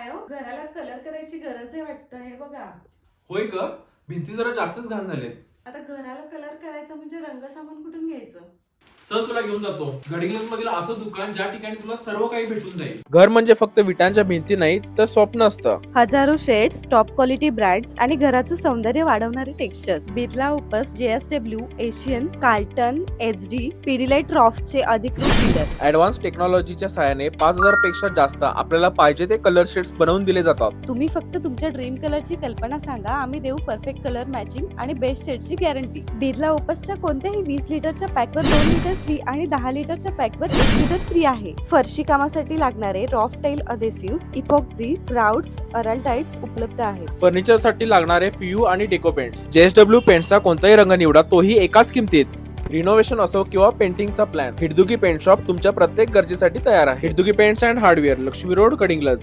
काय हो, घराला कलर करायची गरज आहे वाटतं. हे बघा, होय ग, भिंती जरा जास्तच घाण झालेत. आता घराला कलर करायचं म्हणजे रंगसामान कुठून घ्यायचं? चल तुला घेऊन जातो गडिंग्लज मधील असं दुकान ज्या ठिकाणी तुला सर्व काही भेटून जाईल. घर म्हणजे फक्त विटांच्या भिंती नाही तर स्वप्न असतं. हजारो शेड्स, टॉप क्वालिटी ब्रँड्स आणि घराचं सौंदर्य वाढवणारे textures. Birla Opus, JSW, Asian, कार्टन, HD, पिडिलाइट रॉफ्टचे अधिकृत डीलर. ऍडव्हान्स टेक्नॉलॉजीच्या सहाय्याने 5000 पेक्षा जास्त आपल्याला पाहिजे ते कलर शेड्स बनवून दिले जातात. तुम्ही फक्त तुमच्या ड्रीम कलरची कल्पना सांगा, आम्ही देऊ परफेक्ट कलर मॅचिंग आणि बेस्ट शेडची गॅरंटी. बिर्ला ओपसच्या कोणत्याही 20 लिटरच्या पॅकवर 2 लिटर फ्री आणि 10 लिटरच्या पॅकवर 1 लिटर फ्री आहे. फरशी कामासाठी लागणारे रॉफ्ट टाईल अधेसिव्ह, इपॉक्सी, ग्राउट्स, अराल्टाइट्स उपलब्ध आहेत. फर्निचर साठी लागणारे PU आणि डेको पेंट्स. JSW पेंट्सचा कोणताही रंग निवडा, तोही एकाच किमतीत. रिनोव्हेशन असो किंवा पेंटिंगचा प्लॅन, हिटदुगी पेंट शॉप तुमच्या प्रत्येक गरजेसाठी तयार आहे. हिटदुगी paints and hardware, Laxmi road, Gadhinglaj.